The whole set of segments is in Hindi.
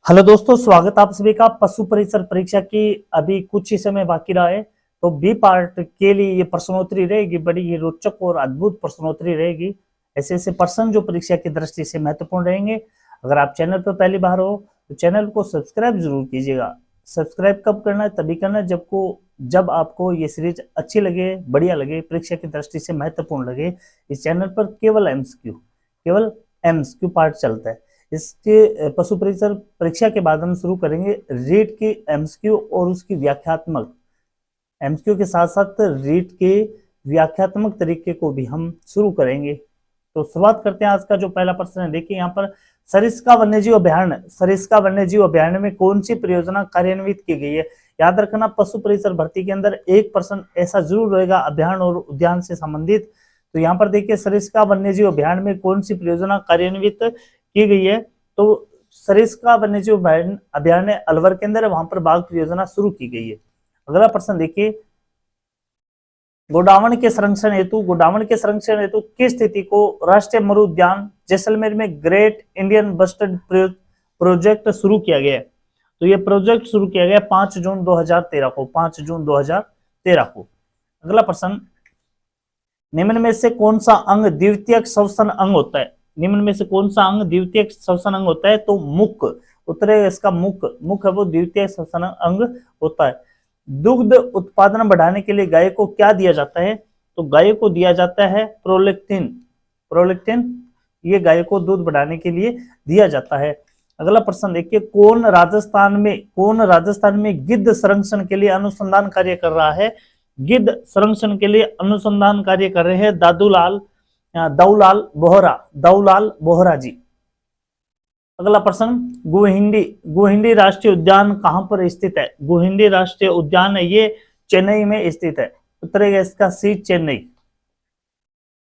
हेलो दोस्तों, स्वागत आप सभी का पशु परिसर परीक्षा की अभी कुछ ही समय बाकी रहा है। तो बी पार्ट के लिए ये प्रश्नोत्तरी रहेगी, बड़ी ही रोचक और अद्भुत प्रश्नोत्तरी रहेगी। ऐसे ऐसे प्रश्न जो परीक्षा की दृष्टि से महत्वपूर्ण रहेंगे। अगर आप चैनल पर पहली बार हो तो चैनल को सब्सक्राइब जरूर कीजिएगा। सब्सक्राइब कब करना है? तभी करना है जब आपको ये सीरीज अच्छी लगे, बढ़िया लगे, परीक्षा की दृष्टि से महत्वपूर्ण लगे। इस चैनल पर केवल एमसीक्यू पार्ट चलता है। इसके पशु परिसर परीक्षा के बाद हम शुरू करेंगे रीट की एमसीक्यू और उसकी व्याख्यात्मक। एमसीक्यू के साथ साथ रीट के व्याख्यात्मक तरीके को भी हम शुरू करेंगे। तो शुरुआत करते हैं। आज का जो पहला प्रश्न है, देखिए यहाँ पर सरिस्का वन्यजीव अभ्यारण्य में कौन सी परियोजना कार्यान्वित की गई है? याद रखना, पशु परिसर भर्ती के अंदर एक प्रश्न ऐसा जरूर रहेगा अभ्यारण्य और उद्यान से संबंधित। तो यहाँ पर देखिए सरिस्का वन्यजीव अभ्यारण्य में कौन सी परियोजना कार्यान्वित की गई है? तो सरिस्का वन्यजीव अभ्यारण्य अलवर के अंदर है, वहां पर बाघ परियोजना शुरू की गई है। अगला प्रश्न देखिए, गोडावण के संरक्षण हेतु किस स्थिति को राष्ट्रीय मरु उद्यान जैसलमेर में ग्रेट इंडियन बस्टर्ड प्रोजेक्ट शुरू किया गया है? तो ये प्रोजेक्ट शुरू किया गया 5 जून 2013 को। 5 जून 2013 को। अगला प्रश्न, निम्न में से कौन सा अंग द्वितीयक श्वसन अंग होता है? निम्न में से कौन सा अंग द्वितीयक श्वसन अंग होता है? तो मुख उत्तर है इसका। मुख है वो द्वितीय श्वसन अंग होता है। दुग्ध उत्पादन बढ़ाने के लिए गाय को क्या दिया जाता है? तो गाय को दिया जाता है प्रोलेक्टिन। ये गाय को दूध बढ़ाने के लिए दिया जाता है। अगला प्रश्न देखिए, कौन राजस्थान में गिद्ध संरक्षण के लिए अनुसंधान कार्य कर रहा है? गिद्ध संरक्षण के लिए अनुसंधान कार्य कर रहे हैं दाऊलाल बोहरा जी। अगला प्रश्न, गुहिंडी राष्ट्रीय उद्यान कहां पर स्थित है? गुहिंडी राष्ट्रीय उद्यान है ये चेन्नई में स्थित है। उत्तर है इसका सी, चेन्नई।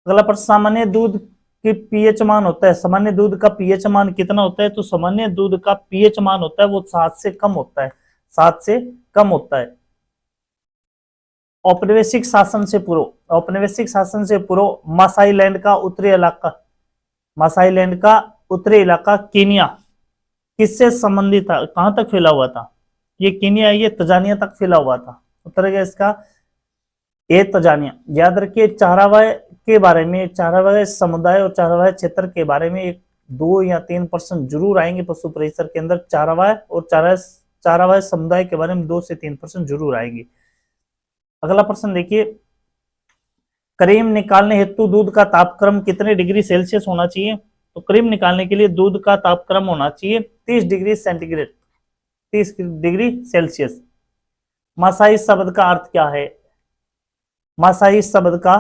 अगला प्रश्न, सामान्य दूध की पीएच मान होता है, सामान्य दूध का पीएच मान कितना होता है? तो सामान्य दूध का पीएच मान होता है वो 7 से कम होता है। 7 से कम होता है। औपनिवेशिक शासन से पूर्व मासाई लैंड का उत्तरी इलाका कीनिया किससे संबंधित था? कहां तक फैला हुआ था? ये कीनिया, ये तंजानिया तक फैला हुआ था। उत्तर है इसका ए, तंजानिया। याद रखिए, चारावाय समुदाय और चारावाय क्षेत्र के बारे में 2 या 3 प्रश्न जरूर आएंगे पशु परिसर के अंदर। चारावाय और चारावाय समुदाय के बारे में 2 से 3 प्रश्न जरूर आएंगे। अगला प्रश्न देखिए, क्रीम निकालने हेतु दूध का तापक्रम कितने डिग्री सेल्सियस होना चाहिए? तो क्रीम निकालने के लिए दूध का तापक्रम होना चाहिए 30 degree centigrade, 30 degree Celsius. Maasai शब्द का अर्थ क्या है? मासाई शब्द का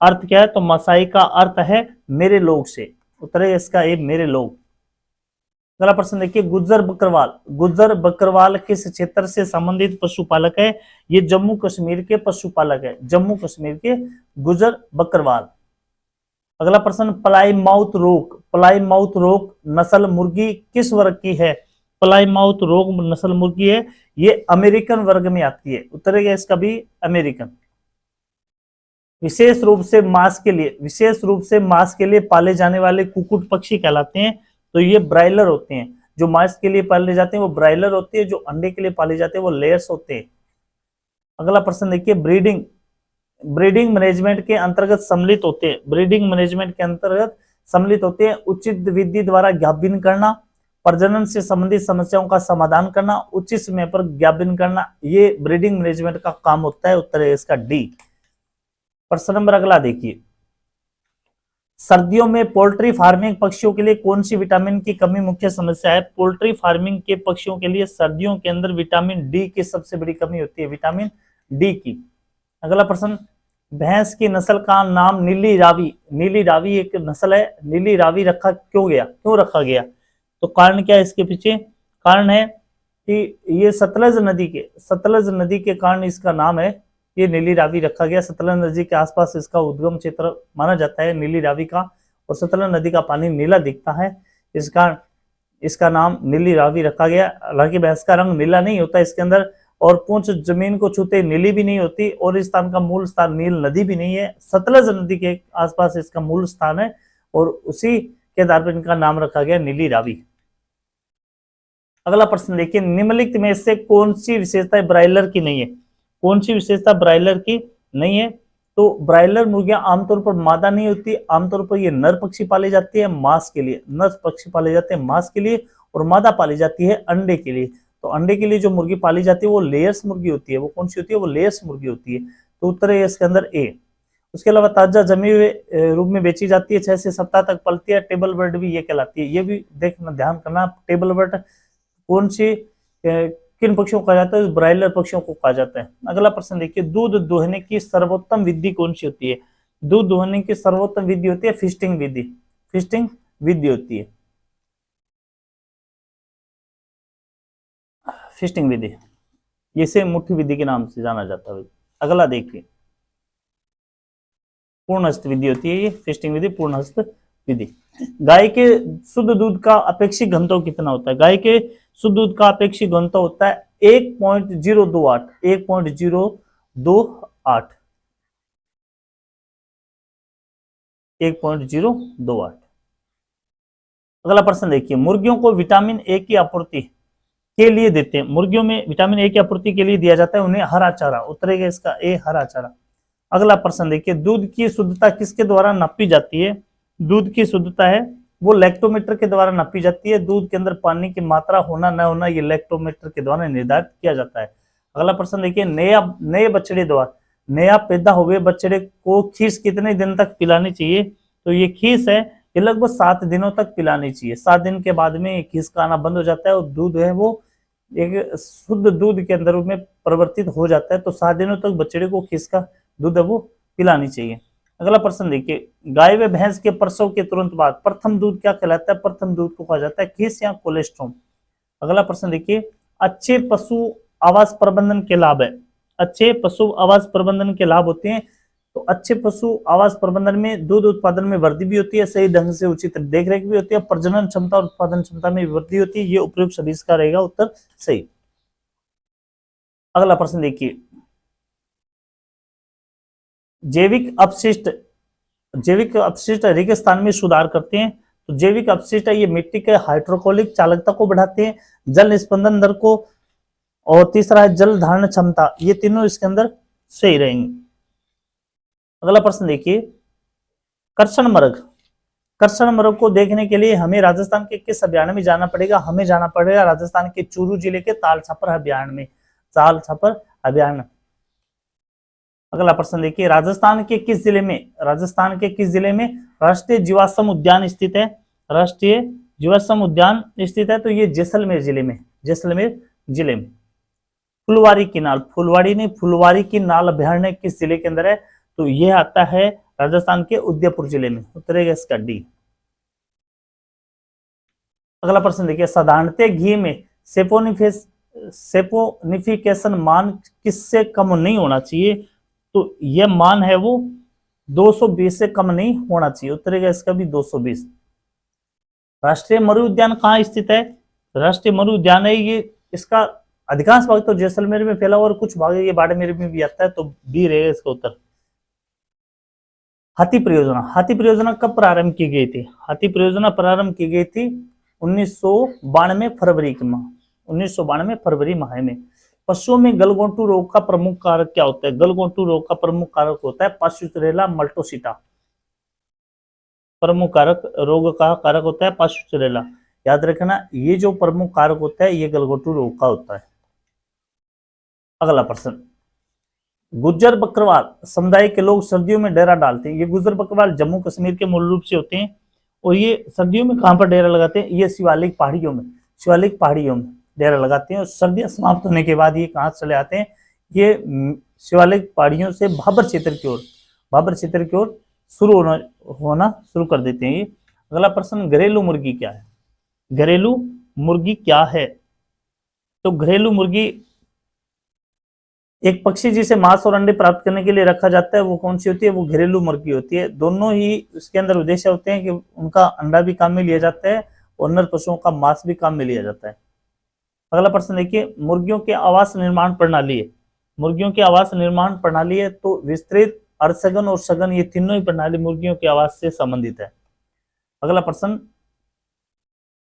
अर्थ क्या है? तो मासाई का अर्थ है मेरे लोग से। उत्तर है इसका ए, मेरे लोग। अगला प्रश्न देखिए, गुज्जर बकरवाल किस क्षेत्र से संबंधित पशुपालक है? ये जम्मू कश्मीर के पशुपालक है, जम्मू कश्मीर के गुज्जर बकरवाल। अगला प्रश्न, प्लाई माउथ रोक नस्ल मुर्गी किस वर्ग की है? प्लाई माउथ रोक नस्ल मुर्गी है ये अमेरिकन वर्ग में आती है। उत्तर है इसका भी अमेरिकन। विशेष रूप से मांस के लिए पाले जाने वाले कुक्कुट पक्षी कहलाते हैं। तो ये ब्रायलर होते हैं। जो मांस के लिए पाले जाते हैं वो ब्रायलर होते हैं, जो अंडे के लिए पाले जाते हैं वो लेयर्स होते हैं। अगला प्रश्न देखिए, ब्रीडिंग मैनेजमेंट के अंतर्गत सम्मिलित होते हैं उचित विधि द्वारा ज्ञापन करना, प्रजनन से संबंधित समस्याओं का समाधान करना, उचित समय पर ज्ञापन करना, ये ब्रीडिंग मैनेजमेंट का काम होता है। उत्तर है इसका डी। प्रश्न नंबर अगला देखिए, सर्दियों में पोल्ट्री फार्मिंग पक्षियों के लिए कौन सी विटामिन की कमी मुख्य समस्या है? पोल्ट्री फार्मिंग के पक्षियों के लिए सर्दियों के अंदर विटामिन डी की सबसे बड़ी कमी होती है, विटामिन डी की। अगला प्रश्न, भैंस की नस्ल का नाम नीली रावी एक नस्ल है, नीली रावी क्यों रखा गया? तो कारण क्या है इसके पीछे? कारण है कि ये सतलज नदी के कारण इसका नाम है, ये नीली रावी रखा गया। सतलज नदी के आसपास इसका उद्गम क्षेत्र माना जाता है नीली रावी का, और सतलज नदी का पानी नीला दिखता है, इस कारण इसका नाम नीली रावी रखा गया। हालांकि भैंस का रंग नीला नहीं होता इसके अंदर, और पूंछ जमीन को छूते नीली भी नहीं होती, और इस स्थान का मूल स्थान नील नदी भी नहीं है, सतलज नदी के आसपास इसका मूल स्थान है, और उसी के आधार पर इनका नाम रखा गया नीली रावी। अगला प्रश्न देखिए, निम्नलिखित में से कौन सी विशेषता ब्रायलर की नहीं है? कौन सी विशेषता ब्रायलर की नहीं है? तो ब्रायलर मुर्गियां आमतौर पर मादा नहीं होती, आमतौर पर ये नर पक्षी पाली जाती है मांस के लिए, नर पक्षी पाले जाते हैं मांस के लिए, और मादा पाली जाती है अंडे के लिए। तो अंडे के लिए जो मुर्गी पाली जाती है वो लेयर्स मुर्गी होती है। वो कौन सी होती है? वो लेयर्स मुर्गी होती है। तो उत्तर है इसके अंदर ए। उसके अलावा ताजा जमी हुए रूप में बेची जाती है, 6 से सप्ताह तक पलती है। टेबल बर्ड भी ये कहलाती है। ये भी देखना, ध्यान करना, टेबल बर्ड कौन सी किन पक्षियों को कहा जाता है? ब्रायलर पक्षियों को कहा जाता है। अगला प्रश्न देखिए, दूध दुहने की सर्वोत्तम विधि कौन सी होती है? दूध दुहने की सर्वोत्तम विधि होती है फिस्टिंग विधि। फिस्टिंग विधि होती है, फिस्टिंग विधि। इसे मुट्ठी विधि के नाम से जाना जाता है। अगला देखिए, पूर्ण हस्त विधि होती है ये फिस्टिंग विधि, पूर्ण हस्त विधि। गाय के शुद्ध दूध का अपेक्षित घनत्व कितना होता है? गाय के शुद्ध दूध का अपेक्षित घनत्व होता है 1.028। 1.028 1.028। अगला प्रश्न देखिए, मुर्गियों को विटामिन ए की आपूर्ति के लिए देते हैं। मुर्गियों में विटामिन ए की आपूर्ति के लिए दिया जाता है उन्हें हरा चारा। उतरेगा इसका ए, हरा चारा। अगला प्रश्न देखिए, दूध की शुद्धता किसके द्वारा नापी जाती है? दूध की शुद्धता है वो लैक्टोमीटर के द्वारा नापी जाती है। दूध के अंदर पानी की मात्रा होना न होना ये लैक्टोमीटर के द्वारा निर्धारित किया जाता है। अगला प्रश्न देखिए, नए बछड़े द्वारा, नया पैदा हुए बछड़े को खीस कितने दिन तक पिलानी चाहिए? तो ये खीस है ये लगभग 7 दिनों तक पिलानी चाहिए। 7 दिन के बाद में खीस का आना बंद हो जाता है और दूध है वो एक शुद्ध दूध के अंदर में परिवर्तित हो जाता है। तो 7 दिनों तक बछड़े को खीस का दूध है वो पिलानी चाहिए। अगला प्रश्न देखिए, गाय व भैंस के प्रसव के तुरंत बाद प्रथम दूध क्या कहलाता है? प्रथम दूध को कहा जाता है खीस या कोलेस्ट्रॉम। अगला प्रश्न देखिए, अच्छे पशु आवास प्रबंधन के लाभ है। अच्छे पशु आवास प्रबंधन के लाभ होते हैं। तो अच्छे पशु आवास प्रबंधन में दूध उत्पादन में वृद्धि भी होती है, सही ढंग से उचित देखरेख भी होती है, प्रजनन क्षमता और उत्पादन क्षमता में वृद्धि होती है। ये उपयुक्त सभी इसका रहेगा उत्तर सही। अगला प्रश्न देखिए, जैविक अपशिष्ट रेगिस्तान में सुधार करते हैं। तो जैविक अपशिष्ट ये मिट्टी के हाइड्रोकोलिक चालकता को बढ़ाते हैं, जल निस्पंदन दर को, और तीसरा है जल धारण क्षमता। ये तीनों इसके अंदर सही रहेंगे। अगला प्रश्न देखिए, कर्षण मृग। कर्षण मृग को देखने के लिए हमें राजस्थान के किस अभ्यारण्य में जाना पड़ेगा? हमें जाना पड़ेगा राजस्थान के चूरू जिले के ताल छापर अभ्यारण्य में। ताल छापर अभ्यारण्य। अगला प्रश्न देखिए, राजस्थान के किस जिले में राष्ट्रीय जीवाश्म उद्यान स्थित है? राष्ट्रीय जीवाश्म उद्यान स्थित है तो ये जैसलमेर जिले में, जैसलमेर जिले में। फुलवारी की नाल अभ्यारण्य किस जिले के अंदर है? तो यह आता है राजस्थान के उदयपुर जिले में। उत्तरेगा इसका डी। अगला प्रश्न देखिए, साधारणतः घी में सेपोनिफिकेशन मान किससे कम नहीं होना चाहिए? तो यह मान है वो 220 से कम नहीं होना चाहिए। उत्तरेगा इसका भी 220। राष्ट्रीय मरु उद्यान कहाँ स्थित है? राष्ट्रीय मरु उद्यान है ये, इसका अधिकांश भाग तो जैसलमेर में फैला और कुछ भाग ये बाड़मेर में भी आता है। तो बी रहेगा इसका उत्तर। हाथी परियोजना कब प्रारंभ की गई थी? हाथी परियोजना प्रारंभ की गई थी 1992 फरवरी माह में। पशुओं में गलघोंटू रोग का प्रमुख कारक क्या होता है? गलघोंटू रोग का प्रमुख कारक होता है पार्श्वरेला मल्टोसिटा। प्रमुख कारक रोग का कारक होता है पार्श्वरेला। याद रखना, ये जो प्रमुख कारक होता है ये गलघोंटू रोग का होता है। अगला प्रश्न, गुज्जर बकरवाल समुदाय के लोग सर्दियों में डेरा डालते हैं। ये गुज्जर बकरवाल जम्मू कश्मीर के मूल रूप से होते हैं और ये सर्दियों में कहां पर डेरा लगाते हैं? ये शिवालिक पहाड़ियों में डेरा लगाते हैं और सर्दियां समाप्त होने के बाद ये कहां चले आते हैं? ये शिवालिक पहाड़ियों से भाबर क्षेत्र की ओर होना शुरू कर देते हैं ये। अगला प्रश्न, घरेलू मुर्गी क्या है? घरेलू मुर्गी क्या है? तो घरेलू मुर्गी एक पक्षी जिसे मांस और अंडे प्राप्त करने के लिए रखा जाता है, वो कौन सी होती है? वो घरेलू मुर्गी होती है। दोनों ही इसके अंदर उद्देश्य होते हैं कि उनका अंडा भी काम में लिया जाता है और नर पशुओं का मांस भी काम में लिया जाता है। अगला प्रश्न देखिए, मुर्गियों के आवास निर्माण प्रणाली है तो विस्तृत, अर्धसघन और सघन ये तीनों ही प्रणाली मुर्गियों के आवास से संबंधित है। अगला प्रश्न,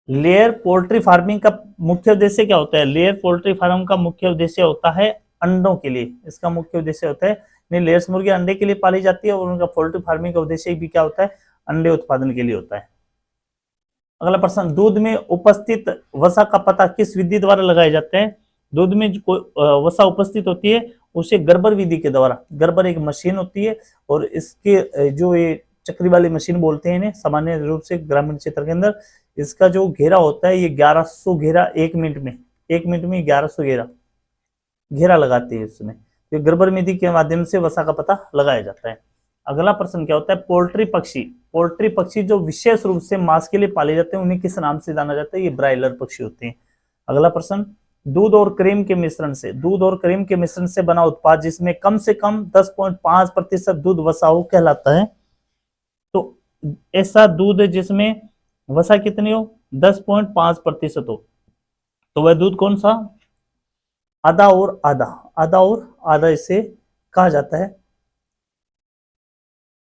लेयर पोल्ट्री फार्मिंग का मुख्य उद्देश्य क्या होता है? लेयर पोल्ट्री फार्म का मुख्य उद्देश्य होता है अंडों के लिए, इसका मुख्य उद्देश्य होता है, लेयर्स मुर्गी अंडे के लिए पाली जाती है और उनका पोल्ट्री फार्मिंग का उद्देश्य भी क्या होता है? अंडे उत्पादन के लिए होता है। अगला प्रश्न, दूध में उपस्थित वसा का पता किस विधि द्वारा लगाया जाता है? दूध में जो वसा उपस्थित होती है उसे गर्बर विधि के द्वारा, गर्बर एक मशीन होती है और इसके जो ये चक्री वाली मशीन बोलते हैं इन्हें सामान्य रूप से ग्रामीण क्षेत्र के अंदर, इसका जो घेरा होता है ये 1100 घेरा 1 मिनट में, 1 मिनट में 1100 घेरा लगाते हैं इसमें, ये गर्बर विधि के माध्यम से वसा का पता लगाया जाता है। अगला प्रश्न क्या होता है? पोल्ट्री पक्षी, पोल्ट्री पक्षी जो विशेष रूप से मांस के लिए पाले जाते हैं उन्हें किस नाम से जाना जाता है? ये ब्रायलर पक्षी होते हैं। अगला प्रश्न, दूध और क्रीम के मिश्रण से, दूध और क्रीम के मिश्रण से बना उत्पाद जिसमें कम से कम 10.5% दूध वसा हो कहलाता है। तो ऐसा दूध जिसमें वसा कितनी हो? 10.5% हो, तो वह दूध कौन सा? आधा और आधा, आधा और आधा इसे कहा जाता है।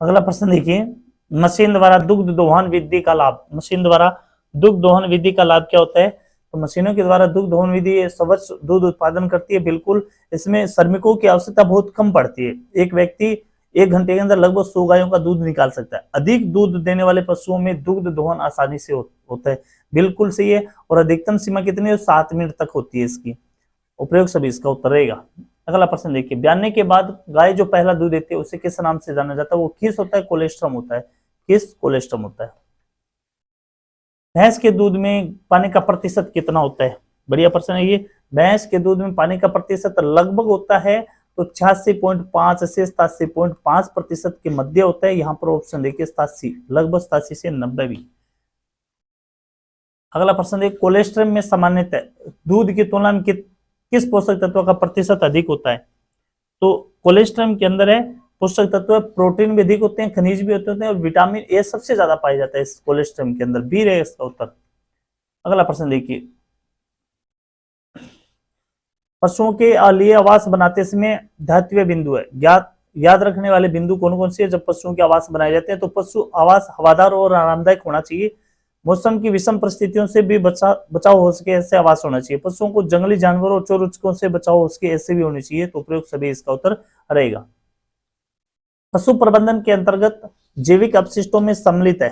अगला प्रश्न देखिए, मशीन द्वारा दुग्ध दोहन विधि का लाभ, मशीन द्वारा दुग्ध दोहन विधि का लाभ क्या होता है? तो मशीनों के द्वारा दुग्ध दोहन विधि स्वच्छ दूध उत्पादन करती है, बिल्कुल इसमें श्रमिकों की आवश्यकता बहुत कम पड़ती है, एक व्यक्ति 1 घंटे के अंदर लगभग 100 गायों का दूध निकाल सकता है। अधिक दूध देने वाले पशुओं में दुग्ध दोहन आसानी से होता है, बिल्कुल सही है। और अधिकतम सीमा कितनी है? 7 मिनट तक होती है इसकी। उपयोग सभी इसका उत्तर रहेगा। अगला प्रश्न देखिए, ब्याने के बाद गाय जो पहला दूध देती है उसे किस नाम से जाना जाता है? वो किस होता है? कोलेस्ट्रम होता है। किस? कोलेस्ट्रम होता है। भैंस के दूध में पानी का प्रतिशत कितना होता है? बढ़िया प्रश्न है ये। भैंस के दूध में पानी का प्रतिशत लगभग होता है तो 86.5 से 87.5% के मध्य होता है। यहाँ पर ऑप्शन देखिए 87, लगभग 87 से 90 भी। अगला प्रश्न देखिए, कोलेस्ट्रम में सामान्यतः दूध की तुलना में किस पोषक तत्व का प्रतिशत अधिक होता है? तो कोलेस्ट्रम के अंदर है पोषक तत्व, प्रोटीन भी अधिक होते हैं, खनिज भी होते हैं और विटामिन ए सबसे ज्यादा पाया जाता है इस कोलेस्ट्रम के अंदर, बी रहेगा इसका उत्तर। अगला प्रश्न देखिए, पशुओं के लिए आवास बनाते समय धात्विय बिंदु है, याद रखने वाले बिंदु कौन कौन से है जब पशुओं के आवास बनाए जाते हैं? तो पशु आवास हवादार और आरामदायक होना चाहिए, मौसम की विषम परिस्थितियों से भी बचाव हो सके ऐसे आवास होना चाहिए, पशुओं को जंगली जानवरों और चोर से बचाव हो सके ऐसे भी होने चाहिए। तो प्रयोग सभी इसका उत्तर रहेगा। पशु प्रबंधन के अंतर्गत जैविक अपशिष्टों में सम्मिलित है,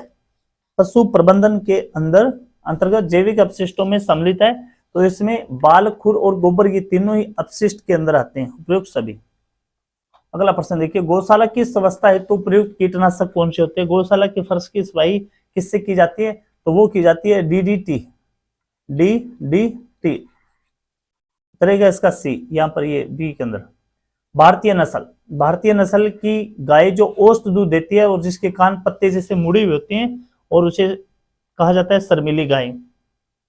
पशु प्रबंधन के अंतर्गत जैविक अपशिष्टों में सम्मिलित है, तो इसमें बाल, खुर और गोबर ये तीनों ही अपशिष्ट के अंदर आते हैं। उपयुक्त सभी। अगला प्रश्न देखिए, गौशाला की व्यवस्था हेतु प्रयुक्त कीटनाशक कौन से होते हैं? गौशाला के फर्श की सफाई किससे की जाती है? तो वो की जाती है डीडीटी, डीडीटी करेगा इसका सी, यहाँ पर ये बी के अंदर। भारतीय नस्ल की गाय जो औसत दूध देती है और जिसके कान पत्ते जैसे मुड़ी हुई होती हैं और उसे कहा जाता है शर्मीली गाय,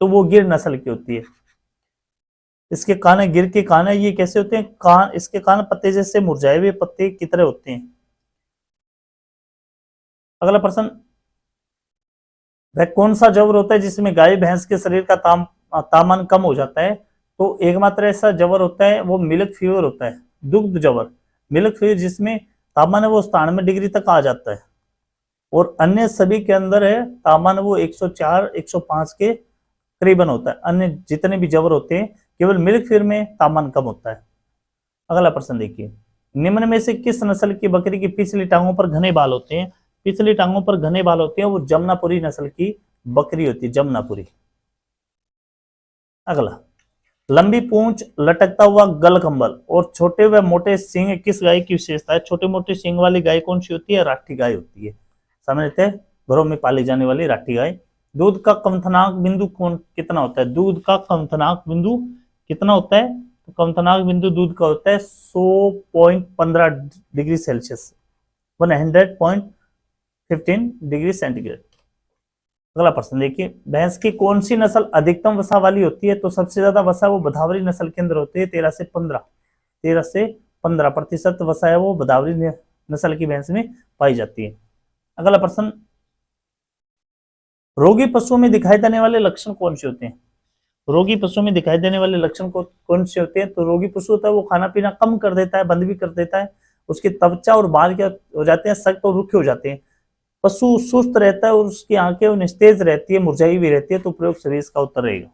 तो वो गिर नस्ल की होती है। इसके कान है, गिर के कान है, ये कैसे होते हैं? कान, इसके कान पत्ते जैसे मुरझाए हुए पत्ते की तरह होते हैं। अगला प्रश्न, वह कौन सा जबर होता है जिसमें गाय भैंस के शरीर का तापमान कम हो जाता है? तो एकमात्र ऐसा जबर होता है वो मिल्क फीवर होता है, दुग्ध जबर, मिल्क फीवर, जिसमें तापमान है वो 97 डिग्री तक आ जाता है और अन्य सभी के अंदर है तापमान वो 104 105 के करीबन होता है। अन्य जितने भी जबर होते हैं केवल मिल्क फीवर में तापमान कम होता है। अगला प्रश्न देखिए, निम्न में से किस नस्ल की बकरी की पिछली टांगों पर घने बाल होते हैं? पिछली टांगों पर घने बाल होते हैं वो जमनापुरी नस्ल की बकरी होती है, जमनापुरी। अगला, लंबी पूंछ, लटकता हुआ गलकंबल और छोटे व मोटे सींग किस गाय की विशेषता है? छोटे मोटे सींग वाली गाय कौन सी होती है? राठी गाय होती है, सामान्यतः घरों में पाली जाने वाली राठी गाय। दूध का कमथनाक बिंदु कितना होता है? दूध का कमथनाक बिंदु कितना होता है? तो कमथनाक बिंदु दूध का होता है 100.15 डिग्री सेल्सियस, 100.15 डिग्री सेंटीग्रेड। अगला प्रश्न देखिए, भैंस की कौन सी नस्ल अधिकतम वसा वाली होती है? तो सबसे ज्यादा वसा वो भदावरी नस्ल के अंदर होती है, 13 से 15% वसा है वो भदावरी नस्ल की भैंस में पाई जाती है। अगला प्रश्न, रोगी पशुओं में दिखाई देने वाले लक्षण कौन से होते हैं? रोगी पशुओं में दिखाई देने वाले लक्षण कौन से होते हैं? तो रोगी पशु होता है वो खाना पीना कम कर देता है, बंद भी कर देता है, उसकी त्वचा और बाल क्या हो जाते हैं? सख्त और रुखे हो जाते हैं, पशु सुस्त रहता है और उसकी आंखें निस्तेज रहती है, मुरझाई भी रहती है, तो प्रयोग सही इसका उत्तर रहेगा।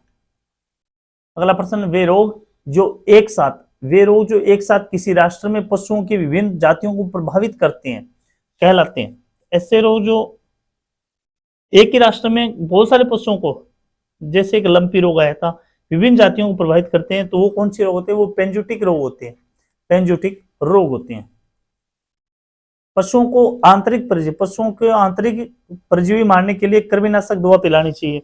अगला प्रश्न, वे रोग जो एक साथ किसी राष्ट्र में पशुओं की विभिन्न जातियों को प्रभावित करते हैं कहलाते हैं। ऐसे रोग जो एक ही राष्ट्र में बहुत सारे पशुओं को, जैसे एक लंपी रोग आया था, विभिन्न जातियों को प्रभावित करते हैं, तो वो कौन से रोग होते हैं? वो पेंजुटिक रोग होते हैं, पेंजुटिक रोग होते हैं। पशुओं को आंतरिक परजीवी मारने के लिए कृमिनाशक दवा पिलानी चाहिए।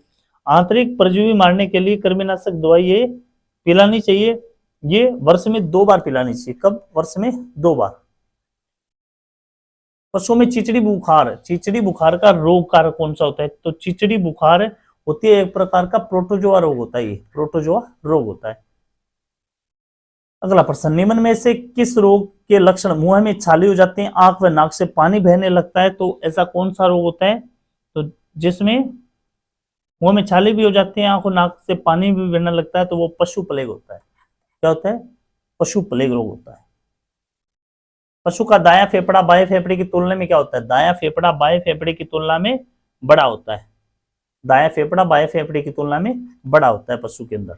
आंतरिक परजीवी मारने के लिए कृमिनाशक दवा ये पिलानी चाहिए, ये वर्ष में 2 बार पिलानी चाहिए। कब? वर्ष में 2 बार। पशुओं में चिचड़ी बुखार का रोग कारक कौन सा होता है? तो चिचड़ी बुखार होती है एक प्रकार का प्रोटोजोआ रोग होता है, ये प्रोटोजोआ रोग होता है। अगला प्रश्न, निम्न में से किस रोग के लक्षण मुंह में छाले हो जाते हैं, आंख व नाक से पानी बहने लगता है? तो ऐसा कौन सा रोग होता है? तो जिसमें मुंह में छाले भी हो जाते हैं, आंख और नाक से पानी भी बहने लगता है, तो वो पशु प्लेग होता है। क्या होता है? पशु प्लेग रोग होता है। पशु का दायां फेफड़ा बाएं फेफड़े की तुलना में क्या होता है? दायां फेफड़ा बाएं फेफड़े की तुलना में बड़ा होता है। दायां फेफड़ा बाएं फेफड़े की तुलना में बड़ा होता है पशु के अंदर।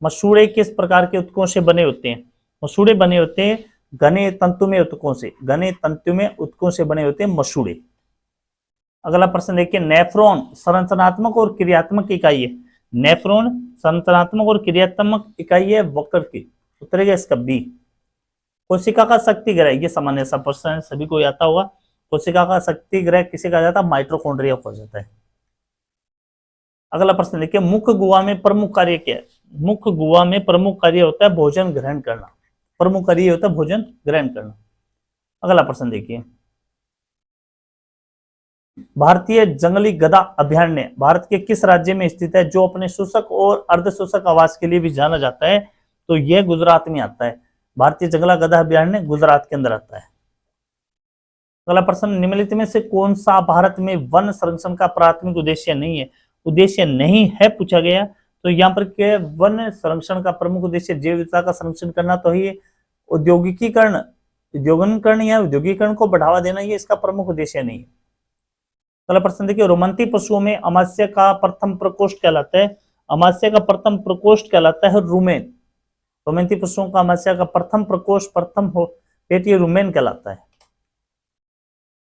मसूड़े किस प्रकार के ऊतकों से बने होते हैं? मसूड़े बने होते हैं घने तंतुमय ऊतकों से, घने तंतुमय ऊतकों से बने होते हैं मसूड़े। अगला प्रश्न देखिए, नेफ्रॉन संरचनात्मक और क्रियात्मक इकाई है। नेफ्रॉन संरचनात्मक और क्रियात्मक इकाई है वक्र की। उत्तरेगा इसका बी। कोशिका का शक्ति ग्रह, ये सामान्य सा प्रश्न है, सभी को आता होगा। कोशिका का शक्ति ग्रह किसे कहा जाता है? माइटोकॉन्ड्रिया को कहा जाता है। अगला प्रश्न देखिए, मुख्य गुहा में प्रमुख कार्य क्या है? मुख्य गुहा में प्रमुख कार्य होता है भोजन ग्रहण करना। प्रमुख कार्य होता है भोजन ग्रहण करना। अगला प्रश्न देखिए, भारतीय जंगली गधा अभयारण्य भारत के किस राज्य में स्थित है, जो अपने शुष्क और अर्धशुष्क आवास के लिए भी जाना जाता है? तो यह गुजरात में आता है। भारतीय जंगला गधा अभयारण्य गुजरात के अंदर आता है। अगला प्रश्न, निम्नलिखित में से कौन सा भारत में वन संरक्षण का प्राथमिक उद्देश्य नहीं है? उद्देश्य नहीं है पूछा गया, तो यहाँ पर क्या, वन संरक्षण का प्रमुख उद्देश्य जैव विविधता का संरक्षण करना, तो ही औद्योगिकरण या औद्योगिकरण को बढ़ावा देना, ये इसका प्रमुख उद्देश्य नहीं है। अगला प्रश्न देखिए, रोमंती पशुओं में अमाशय का प्रथम प्रकोष्ठ कहलाता है। अमाशय का प्रथम प्रकोष्ठ कहलाता है रुमेन। रोमंती पशुओं का अमाशय का प्रथम प्रकोष्ठ, प्रथम पेट, ये रुमेन कहलाता है।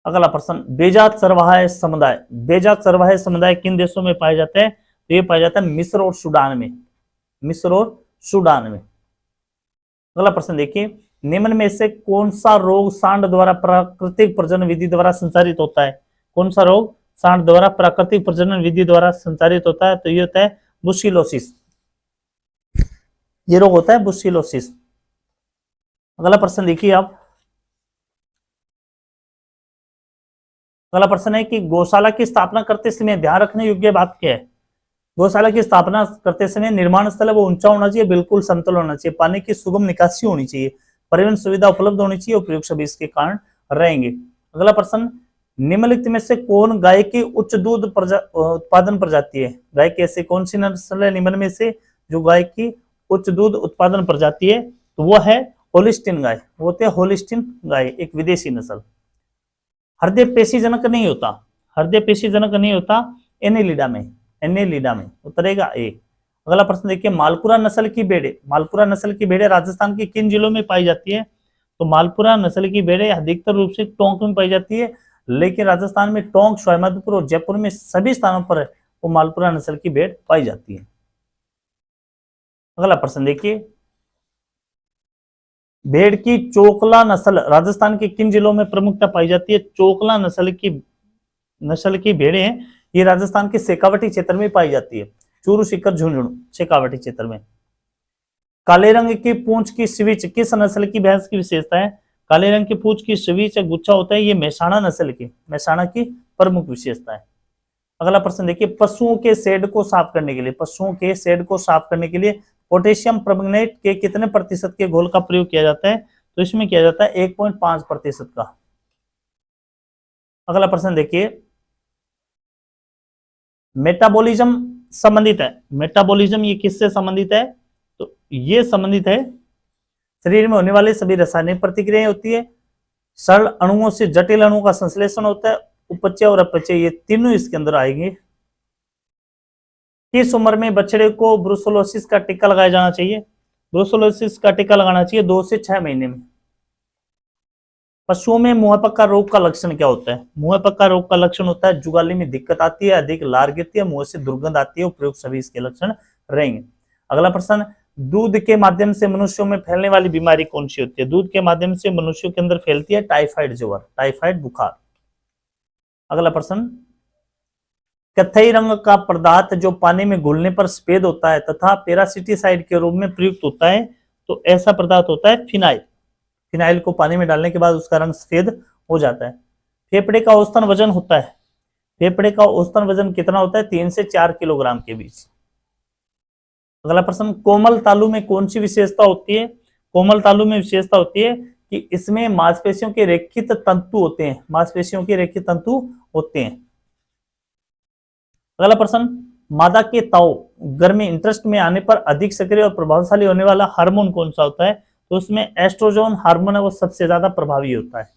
अगला प्रश्न, बेजात चरवाहा समुदाय। बेजात चरवाहा समुदाय किन देशों में पाया जाता है? तो ये पाया जाता है मिस्र और सूडान में। मिस्र और सूडान में। अगला प्रश्न देखिए, निम्न में से कौन सा रोग सांड द्वारा प्राकृतिक प्रजनन विधि द्वारा संचारित होता है? कौन सा रोग सांड द्वारा प्राकृतिक प्रजनन विधि द्वारा संचारित होता है? तो ये होता है ब्रुसेलोसिस। ये रोग होता है ब्रुसेलोसिस। अगला प्रश्न देखिए आप, अगला प्रश्न है कि गौशाला की स्थापना करते समय ध्यान रखने योग्य बात क्या है? गौशाला की स्थापना करते समय निर्माण स्थल वो ऊंचा होना चाहिए, बिल्कुल समतल होना चाहिए, पानी की सुगम निकासी होनी चाहिए, परिवहन सुविधा उपलब्ध होनी चाहिए, उपयोग सभी इसके कारण रहेंगे। अगला प्रश्न, निम्नलिखित में से कौन गाय की उच्च दूध उत्पादन प्रजाति है? गाय की ऐसी कौन सी नस्ल है निम्न में से जो गाय की उच्च दूध उत्पादन प्रजाति है? तो वो है होलिस्टीन गाय। वो होते हैं होलिस्टीन गाय, एक विदेशी नस्ल। हृदय पेशीजनक नहीं होता, हृदय पेशीजनक नहीं होता एनेलिडा में, एनेलिडा में। उत्तरेगा ए। अगला प्रश्न देखिए, मालपुरा नस्ल की भेड़े, मालपुरा नस्ल की भेड़े राजस्थान के किन जिलों में पाई जाती है? तो मालपुरा नस्ल की भेड़े अधिकतर रूप से टोंक में पाई जाती है, लेकिन राजस्थान में टोंक, सवाईमाधोपुर और जयपुर में सभी स्थानों पर वो मालपुरा नस्ल की भेड़ पाई जाती है। अगला प्रश्न देखिए, भेड़ की चोकला नस्ल राजस्थान के किन जिलों में प्रमुखता पाई जाती है? चोकला नस्ल की भेड़े हैं, ये राजस्थान के शेखावटी क्षेत्र में पाई जाती है। चूरू, सीकर, झुंझुनू, शेखावटी क्षेत्र में। काले रंग की पूंछ की स्विच किस नस्ल की भैंस की विशेषता है? काले रंग की पूंछ की स्विच गुच्छा होता है, ये मेहसाणा नस्ल की, मेहसाणा की प्रमुख विशेषता है। अगला प्रश्न देखिए, पशुओं के शेड को साफ करने के लिए, पशुओं के शेड को साफ करने के लिए पोटेशियम परमंगनेट के कितने प्रतिशत के घोल का प्रयोग किया जाता है? तो इसमें किया जाता है 1.5% का। अगला प्रश्न देखिए, मेटाबॉलिज्म संबंधित है, मेटाबॉलिज्म ये किससे संबंधित है? तो ये संबंधित है शरीर में होने वाले सभी रासायनिक प्रतिक्रियाएं होती है, सरल अणुओं से जटिल अणुओं का संश्लेषण होता है, उपचय और अपचय ये तीनों इसके अंदर आएंगे। किस उम्र में बछड़े को ब्रुसेलोसिस का टीका लगाया जाना चाहिए? ब्रुसेलोसिस का टीका लगाना चाहिए 2 से 6 महीने में। पशुओं में मुंह पक्का रोग का लक्षण क्या होता है? मुंह पक्का रोग का लक्षण होता है जुगाली में दिक्कत आती है, अधिक लार गिरती है, मुंह से दुर्गंध आती है, उपयुक्त सभी इसके लक्षण रहेंगे। अगला प्रश्न, दूध के माध्यम से मनुष्यों में फैलने वाली बीमारी कौन सी होती है? दूध के माध्यम से मनुष्यों के अंदर फैलती है टाइफाइड ज्वर, टाइफाइड बुखार। अगला प्रश्न, कत्थई रंग का पदार्थ जो पानी में घुलने पर सफेद होता है तथा पेरासिटिसाइड के रूप में प्रयुक्त होता है, तो ऐसा पदार्थ होता है फिनाइल। फिनाइल को पानी में डालने के बाद उसका रंग सफेद हो जाता है। फेफड़े का औसतन वजन होता है, फेफड़े का औसतन वजन कितना होता है? 3 से 4 किलोग्राम के बीच। अगला प्रश्न, कोमल तालु में कौन सी विशेषता होती है? कोमल तालु में विशेषता होती है कि इसमें मांसपेशियों के रेखित तंतु होते हैं, मांसपेशियों के रेखित तंतु होते हैं। अगला प्रश्न, मादा के ताऊ गर्मी इंटरेस्ट में आने पर अधिक सक्रिय और प्रभावशाली होने वाला हार्मोन कौन सा होता है? तो उसमें एस्ट्रोजन हार्मोन है वो सबसे ज्यादा प्रभावी होता है।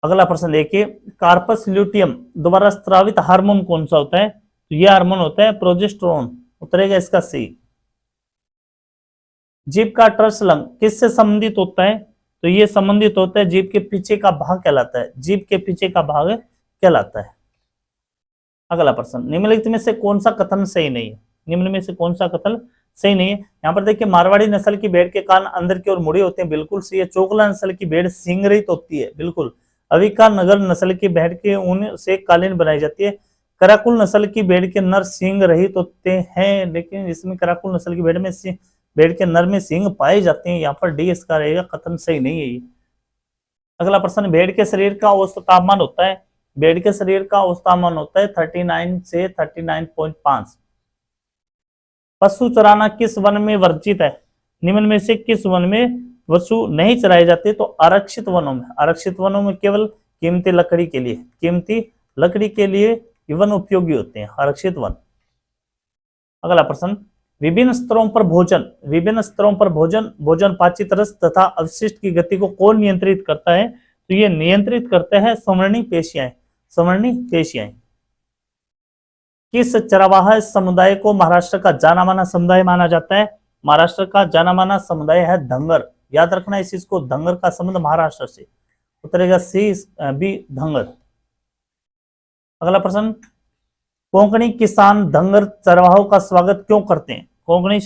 अगला प्रश्न देखिए, कार्पस ल्यूटियम द्वारा स्रावित हार्मोन कौन सा होता है? तो यह हार्मोन होता है प्रोजेस्टेरोन, उतरेगा इसका सी। जीभ का ट्रस लंग किससे संबंधित होता है? तो यह संबंधित होता है जीभ के पीछे का भाग कहलाता है, जीभ के पीछे का भाग कहलाता है। अगला प्रश्न, निम्नलिखित में से कौन सा कथन सही नहीं है? निम्न में से कौन सा कथन सही नहीं है? यहाँ पर देखिए, मारवाड़ी नस्ल की भेड़ के कान अंदर की ओर मुड़े होते हैं, बिल्कुल सही है। चोकला नस्ल की भेड़ सींग रहित होती है, बिल्कुल। अविका नगर नस्ल की भेड़ के ऊन से कालीन बनाई जाती है। कराकुल नस्ल की भेड़ के नर सींग रहित होते हैं, लेकिन इसमें कराकुल नस्ल की भेड़ के नर में सींग पाए जाते हैं। यहाँ पर डी इसका रहेगा, कथन सही नहीं है ये। अगला प्रश्न, भेड़ के शरीर का औसत तापमान होता है, भेड़ के शरीर का औसत तापमान होता है 39 से 39.5। पशु चराना किस वन में वर्जित है? निम्न में से किस वन में पशु नहीं चराए जाते? तो आरक्षित वनों में। आरक्षित वनों में केवल कीमती लकड़ी के लिए, कीमती लकड़ी के लिए वन उपयोगी होते हैं, आरक्षित वन। अगला प्रश्न, विभिन्न स्तरों पर भोजन, विभिन्न स्तरों पर भोजन, भोजन पाचित रस तथा अवशिष्ट की गति को कौन नियंत्रित करता है? तो ये नियंत्रित करते हैं संवर्णी पेशियाएं, संवर्णी पेशियाएं। किस चरवाहा समुदाय को महाराष्ट्र का जाना माना समुदाय माना जाता है? महाराष्ट्र का जाना माना समुदाय है धंगर, याद रखना इस चीज को, धंगर का संबंध महाराष्ट्र से, उतरेगा सी बी धंगर। अगला प्रश्न, कोंकणी किसान धंगर चरवाहों का स्वागत क्यों करते हैं? कोंकणी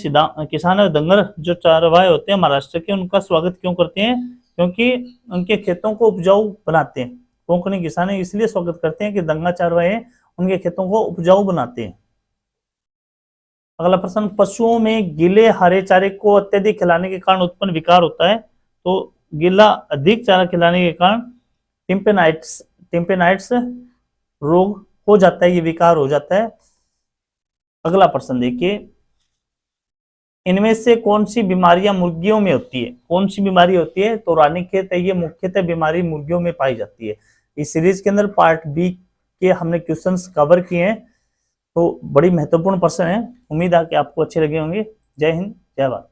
किसान और धंगर जो चरवाहे होते हैं महाराष्ट्र के, उनका स्वागत क्यों करते हैं? क्योंकि उनके खेतों को उपजाऊ बनाते हैं। कोंकणी किसान इसलिए स्वागत करते हैं कि दंगा चरवाहे उनके खेतों को उपजाऊ बनाते हैं। अगला प्रश्न, पशुओं में गीले हरे चारे को अत्यधिक खिलाने के कारण उत्पन्न विकार होता है, तो गीला अधिक चारा खिलाने के कारण टिम्पेनाइट्स रोग हो जाता है, ये विकार हो जाता है। अगला प्रश्न देखिए, इनमें से कौन सी बीमारियां मुर्गियों में होती है? कौन सी बीमारी होती है? तो रानीखेत है, ये मुख्यतः बीमारी मुर्गियों में पाई जाती है। इस सीरीज के अंदर पार्ट बी के हमने क्वेश्चंस कवर किए हैं, तो बड़ी महत्वपूर्ण प्रश्न है। उम्मीद है कि आपको अच्छे लगे होंगे। जय हिंद, जय भारत।